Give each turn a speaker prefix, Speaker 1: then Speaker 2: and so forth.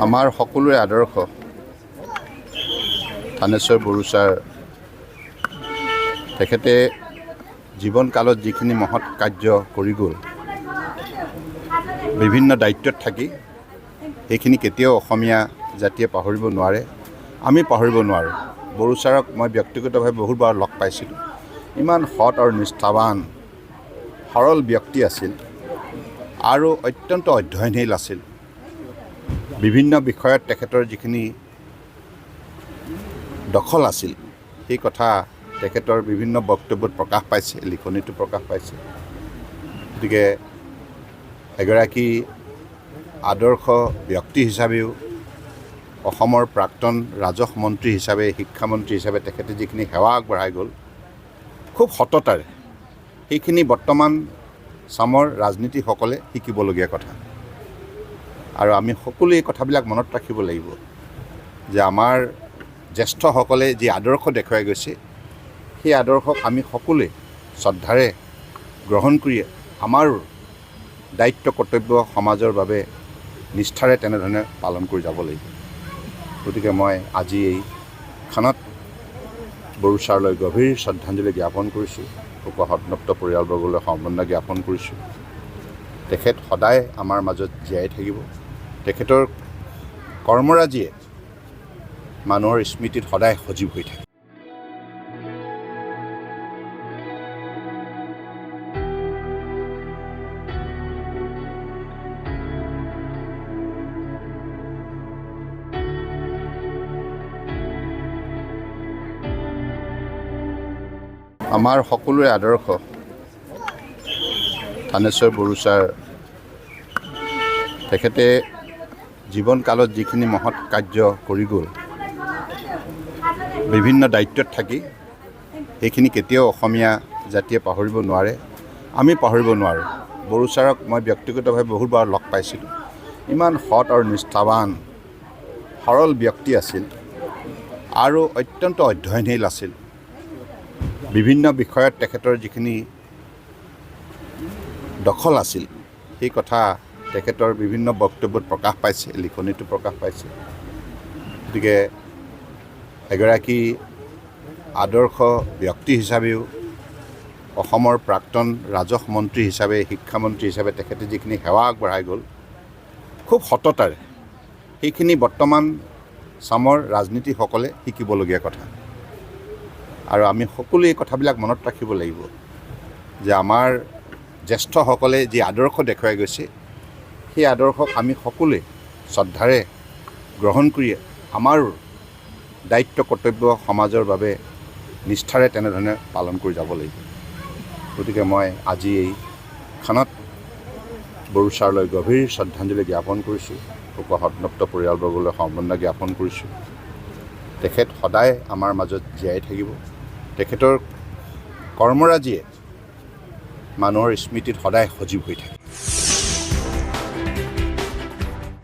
Speaker 1: আমাৰ সকলোৰে আদৰ্শ থানেশ্বৰ বড়ো ছাৰ তেখেতে জীৱনকালত যিখিনি মহৎ কাৰ্য কৰি গ'ল, বিভিন্ন দায়িত্বত থাকি সেইখিনি কেতিয়াও অসমীয়া জাতিয়ে পাহৰিব নোৱাৰে, আমি পাহৰিব নোৱাৰোঁ। বড়ো ছাৰক মই ব্যক্তিগতভাৱে বহুবাৰ লগ পাইছিলোঁ। ইমান সৎ আৰু নিষ্ঠাৱান সৰল ব্যক্তি আছিল আৰু অত্যন্ত অধ্যয়নশীল আছিল। বিভিন্ন বিষয়ত তেখেতৰ যিখিনি দখল আছিল সেই কথা তেখেতৰ বিভিন্ন বক্তব্যত প্ৰকাশ পাইছে, লিখনিতো প্ৰকাশ পাইছে। গতিকে এগৰাকী আদৰ্শ ব্যক্তি হিচাপেও অসমৰ প্ৰাক্তন ৰাজহ মন্ত্ৰী হিচাপে, শিক্ষামন্ত্ৰী হিচাপে তেখেতে যিখিনি সেৱা আগবঢ়াই গ'ল খুব সততাৰে, সেইখিনি বৰ্তমান চামৰ ৰাজনীতিসকলে শিকিবলগীয়া কথা। আৰু আমি সকলোৱে এই কথাবিলাক মনত ৰাখিব লাগিব যে আমাৰ জ্যেষ্ঠসকলে যি আদৰ্শ দেখুৱাই গৈছে সেই আদৰ্শক আমি সকলোৱে শ্ৰদ্ধাৰে গ্ৰহণ কৰি আমাৰ দায়িত্ব কৰ্তব্য সমাজৰ বাবে নিষ্ঠাৰে তেনেধৰণে পালন কৰি যাব লাগিব। গতিকে মই আজি এই ক্ষণত বড়ো ছাৰলৈ গভীৰ শ্ৰদ্ধাঞ্জলি জ্ঞাপন কৰিছোঁ। শোকসন্তপ্ত পৰিয়ালবৰ্গলৈ সমবেদনা জ্ঞাপন কৰিছোঁ। তেখেত সদায় আমাৰ মাজত জীয়াই থাকিব। তেখেতৰ কৰ্মৰাজিয়ে মানুহৰ স্মৃতিত সদায় সজীৱ হৈ থাকে। আমাৰ সকলোৰে আদৰ্শ থানেশ্বৰ বড়ো ছাৰ তেখেতে জীৱনকালত যিখিনি মহৎ কাৰ্য কৰি গ'ল, বিভিন্ন দায়িত্বত থাকি সেইখিনি কেতিয়াও অসমীয়া জাতিয়ে পাহৰিব নোৱাৰে, আমি পাহৰিব নোৱাৰোঁ। বড়ো ছাৰক মই ব্যক্তিগতভাৱে বহুবাৰ লগ পাইছিলোঁ। ইমান সৎ আৰু নিষ্ঠাৱান সৰল ব্যক্তি আছিল আৰু অত্যন্ত অধ্যয়নশীল আছিল। বিভিন্ন বিষয়ত তেখেতৰ যিখিনি দখল আছিল সেই কথা তেখেতৰ বিভিন্ন বক্তব্যত প্ৰকাশ পাইছে, লিখনিতো প্ৰকাশ পাইছে। গতিকে এগৰাকী আদৰ্শ ব্যক্তি হিচাপেও অসমৰ প্ৰাক্তন ৰাজহ মন্ত্ৰী হিচাপে, শিক্ষামন্ত্ৰী হিচাপে তেখেতে যিখিনি সেৱা আগবঢ়াই গ'ল খুব সততাৰে, সেইখিনি বৰ্তমান চামৰ ৰাজনীতিসকলে শিকিবলগীয়া কথা। আৰু আমি সকলোৱে এই কথাবিলাক মনত ৰাখিব লাগিব যে আমাৰ জ্যেষ্ঠসকলে যি আদৰ্শ দেখুৱাই গৈছে সেই আদৰ্শক আমি সকলোৱে শ্ৰদ্ধাৰে গ্ৰহণ কৰি আমাৰ দায়িত্ব কৰ্তব্য সমাজৰ বাবে নিষ্ঠাৰে তেনেধৰণে পালন কৰি যাব লাগিব। গতিকে মই আজি এই ক্ষণত বড়ো ছাৰলৈ গভীৰ শ্ৰদ্ধাঞ্জলি জ্ঞাপন কৰিছোঁ। শোকসন্তপ্ত পৰিয়ালবৰ্গলৈ সমবেদনা জ্ঞাপন কৰিছোঁ। তেখেত সদায় আমাৰ মাজত জীয়াই থাকিব। তেখেতৰ কৰ্মৰাজিয়ে মানুহৰ স্মৃতিত সদায় সজীৱ হৈ থাকে।